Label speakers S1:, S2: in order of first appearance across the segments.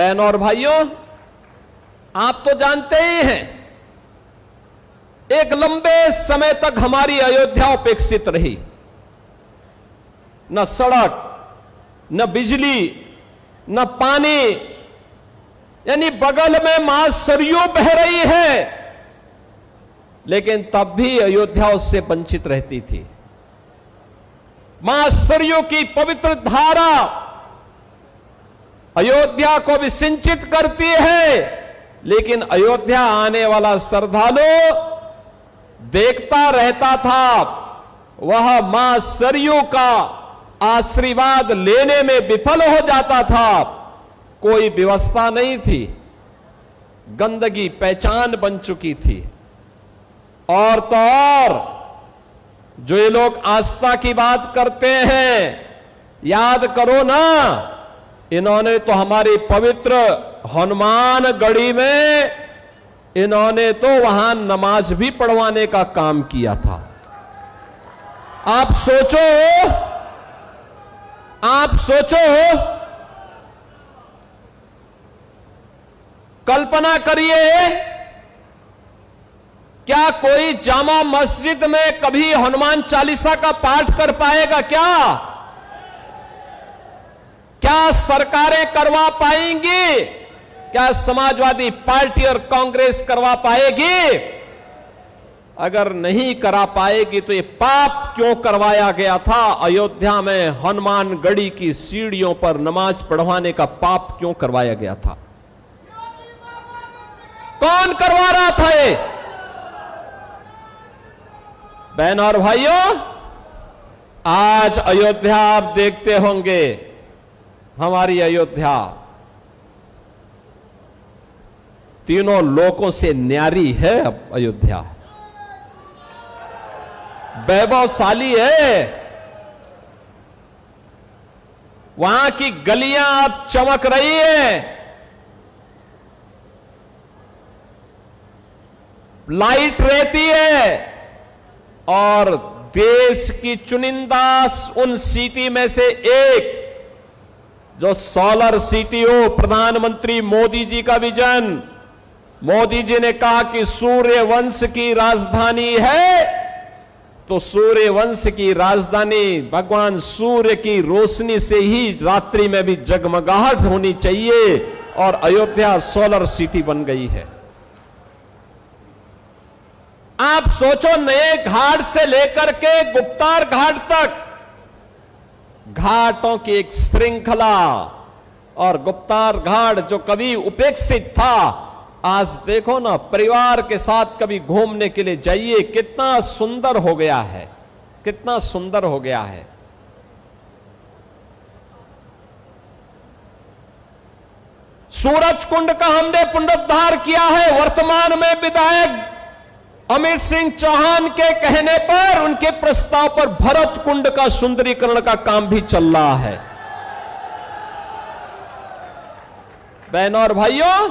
S1: बहनों और भाइयों, आप तो जानते ही हैं, एक लंबे समय तक हमारी अयोध्या उपेक्षित रही। न सड़क, न बिजली, न पानी, यानी बगल में मां सरयू बह रही है, लेकिन तब भी अयोध्या उससे वंचित रहती थी। मां सरयू की पवित्र धारा अयोध्या को भी सिंचित करती है, लेकिन अयोध्या आने वाला श्रद्धालु देखता रहता था, वह मां सरयू का आशीर्वाद लेने में विफल हो जाता था। कोई व्यवस्था नहीं थी, गंदगी पहचान बन चुकी थी। और तो और जो ये लोग आस्था की बात करते हैं, याद करो ना, इन्होंने तो हमारी पवित्र हनुमानगढ़ी में इन्होंने तो वहां नमाज भी पढ़वाने का काम किया था। आप सोचो, कल्पना करिए, क्या कोई जामा मस्जिद में कभी हनुमान चालीसा का पाठ कर पाएगा? क्या सरकारें करवा पाएंगी? क्या समाजवादी पार्टी और कांग्रेस करवा पाएगी? अगर नहीं करा पाएगी तो ये पाप क्यों करवाया गया था? अयोध्या में हनुमानगढ़ी की सीढ़ियों पर नमाज पढ़वाने का पाप क्यों करवाया गया था? कौन करवा रहा था ये? बहनों और भाइयों, आज अयोध्या आप देखते होंगे, हमारी अयोध्या तीनों लोकों से न्यारी है। अब अयोध्या वैभवशाली है। वहां की गलियां अब चमक रही है, लाइट रहती है, और देश की चुनिंदा उन सिटी में से एक जो सोलर सिटी हो, प्रधानमंत्री मोदी जी का विजन। मोदी जी ने कहा कि सूर्य वंश की राजधानी है, तो सूर्य वंश की राजधानी भगवान सूर्य की रोशनी से ही रात्रि में भी जगमगाहट होनी चाहिए, और अयोध्या सोलर सिटी बन गई है। आप सोचो, नए घाट से लेकर के गुप्तार घाट तक घाटों की एक श्रृंखला, और गुप्तार घाट जो कभी उपेक्षित था, आज देखो ना, परिवार के साथ कभी घूमने के लिए जाइए, कितना सुंदर हो गया है, कितना सुंदर हो गया है। सूरज कुंड का हमने पुनरुद्धार किया है। वर्तमान में विधायक अमित सिंह चौहान के कहने पर, उनके प्रस्ताव पर भरत कुंड का सुंदरीकरण का काम भी चल रहा है। बहनों और भाइयों,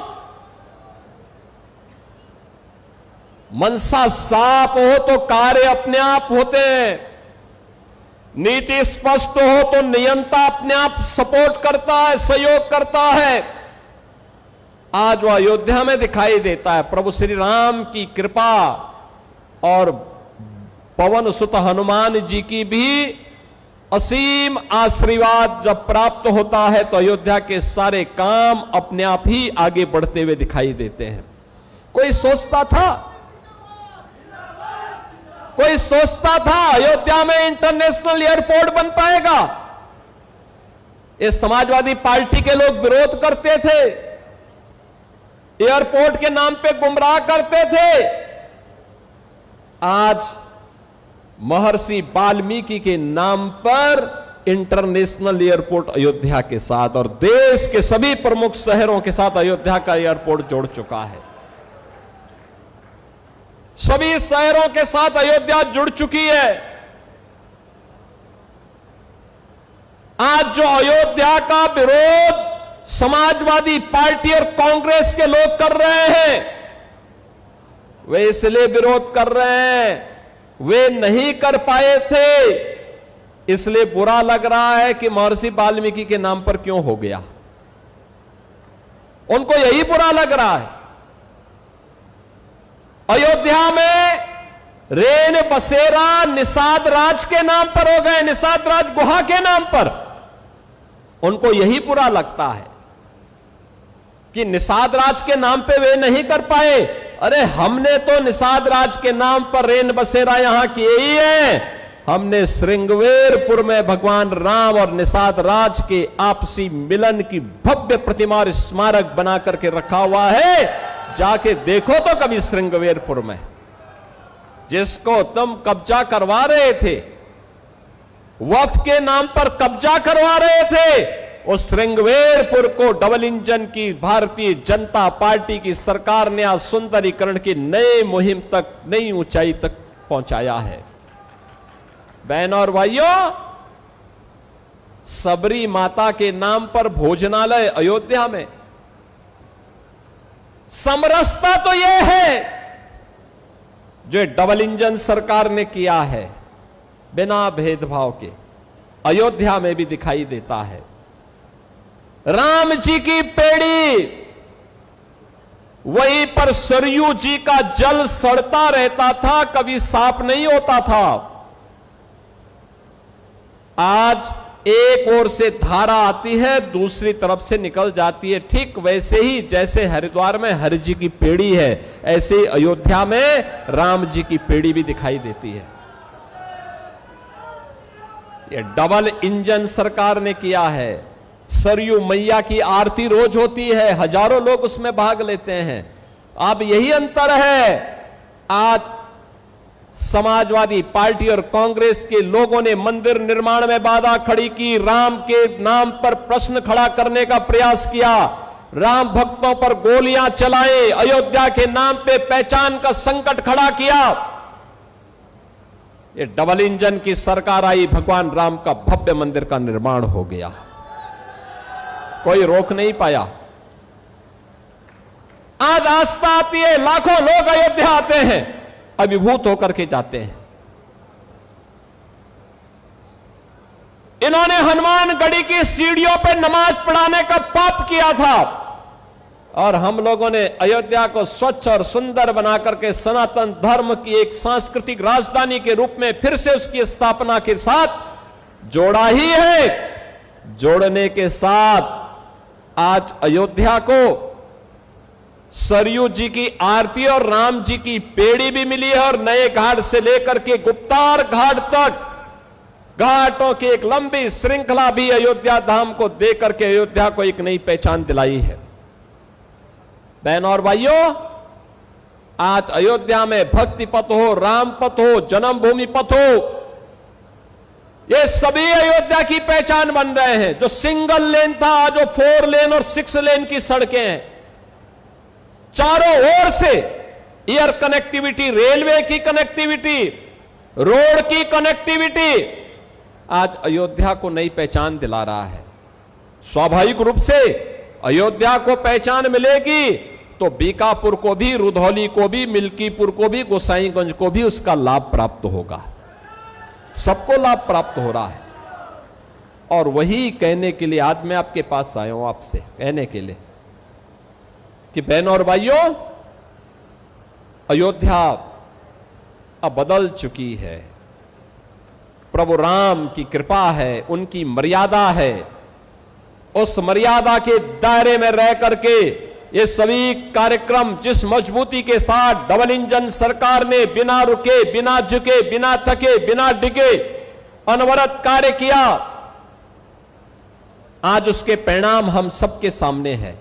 S1: मनसा साफ हो तो कार्य अपने आप होते हैं। नीति स्पष्ट हो तो नियंता अपने आप सपोर्ट करता है, सहयोग करता है। आज वह अयोध्या में दिखाई देता है। प्रभु श्री राम की कृपा और पवन सुत हनुमान जी की भी असीम आशीर्वाद जब प्राप्त होता है, तो अयोध्या के सारे काम अपने आप ही आगे बढ़ते हुए दिखाई देते हैं। कोई सोचता था अयोध्या में इंटरनेशनल एयरपोर्ट बन पाएगा? ये समाजवादी पार्टी के लोग विरोध करते थे, एयरपोर्ट के नाम पे गुमराह करते थे। आज महर्षि वाल्मीकि के नाम पर इंटरनेशनल एयरपोर्ट अयोध्या के साथ, और देश के सभी प्रमुख शहरों के साथ अयोध्या का एयरपोर्ट जोड़ चुका है। सभी शहरों के साथ अयोध्या जुड़ चुकी है। आज जो अयोध्या का विरोध समाजवादी पार्टी और कांग्रेस के लोग कर रहे हैं, वे इसलिए विरोध कर रहे हैं, वे नहीं कर पाए थे, इसलिए बुरा लग रहा है कि महर्षि वाल्मीकि के नाम पर क्यों हो गया। उनको यही बुरा लग रहा है। अयोध्या में रेन बसेरा निषाद राज के नाम पर हो गए, निषाद राज गुहा के नाम पर। उनको यही बुरा लगता है कि निषाद राज के नाम पे वे नहीं कर पाए। अरे हमने तो निषाद राज के नाम पर रेन बसेरा यहां किए ही है। हमने श्रृंगवेरपुर में भगवान राम और निषाद राज के आपसी मिलन की भव्य प्रतिमा और स्मारक बना करके रखा हुआ है। जाके देखो तो कभी श्रृंगवेरपुर में, जिसको तुम कब्जा करवा रहे थे, वक्फ के नाम पर कब्जा करवा रहे थे, उस श्रृंगवेरपुर को डबल इंजन की भारतीय जनता पार्टी की सरकार ने आज सुंदरीकरण की नई मुहिम तक, नई ऊंचाई तक पहुंचाया है। बहनों और भाइयों, सबरी माता के नाम पर भोजनालय अयोध्या में, समरसता तो यह है जो डबल इंजन सरकार ने किया है, बिना भेदभाव के अयोध्या में भी दिखाई देता है। राम जी की पेड़ी, वहीं पर सरयू जी का जल सड़ता रहता था, कभी साफ नहीं होता था। आज एक ओर से धारा आती है, दूसरी तरफ से निकल जाती है। ठीक वैसे ही जैसे हरिद्वार में हरि जी की पेड़ी है, ऐसे ही अयोध्या में राम जी की पेड़ी भी दिखाई देती है। ये डबल इंजन सरकार ने किया है। सरयू मैया की आरती रोज होती है, हजारों लोग उसमें भाग लेते हैं। अब यही अंतर है, आज समाजवादी पार्टी और कांग्रेस के लोगों ने मंदिर निर्माण में बाधा खड़ी की, राम के नाम पर प्रश्न खड़ा करने का प्रयास किया, राम भक्तों पर गोलियां चलाई, अयोध्या के नाम पे पहचान का संकट खड़ा किया। ये डबल इंजन की सरकार आई, भगवान राम का भव्य मंदिर का निर्माण हो गया, कोई रोक नहीं पाया। आज आस्था आती है, लाखों लोग अयोध्या आते हैं, अभिभूत होकर के जाते हैं। इन्होंने हनुमानगढ़ी की सीढ़ियों पर नमाज पढ़ाने का पाप किया था, और हम लोगों ने अयोध्या को स्वच्छ और सुंदर बना करके सनातन धर्म की एक सांस्कृतिक राजधानी के रूप में फिर से उसकी स्थापना के साथ जोड़ा ही है। जोड़ने के साथ आज अयोध्या को सरयू जी की आरती और राम जी की पेड़ी भी मिली है, और नए घाट से लेकर के गुप्तार घाट तक घाटों की एक लंबी श्रृंखला भी अयोध्या धाम को देकर के अयोध्या को एक नई पहचान दिलाई है। बहनों और भाइयों, आज अयोध्या में भक्ति पथ हो, राम पथ हो, जन्मभूमि पथ हो, ये सभी अयोध्या की पहचान बन रहे हैं। जो सिंगल लेन था, जो 4 लेन और 6 लेन की सड़कें हैं, चारों ओर से एयर कनेक्टिविटी, रेलवे की कनेक्टिविटी, रोड की कनेक्टिविटी आज अयोध्या को नई पहचान दिला रहा है। स्वाभाविक रूप से अयोध्या को पहचान मिलेगी तो बीकापुर को भी, रुधौली को भी, मिल्कीपुर को भी, गोसाईगंज को भी उसका लाभ प्राप्त होगा। सबको लाभ प्राप्त हो रहा है। और वही कहने के लिए आज मैं आपके पास आया हूं, आपसे कहने के लिए कि बहनों और भाइयों, अयोध्या अब बदल चुकी है। प्रभु राम की कृपा है, उनकी मर्यादा है। उस मर्यादा के दायरे में रह करके ये सभी कार्यक्रम जिस मजबूती के साथ डबल इंजन सरकार ने बिना रुके, बिना झुके, बिना थके, बिना डिगे अनवरत कार्य किया, आज उसके परिणाम हम सबके सामने हैं।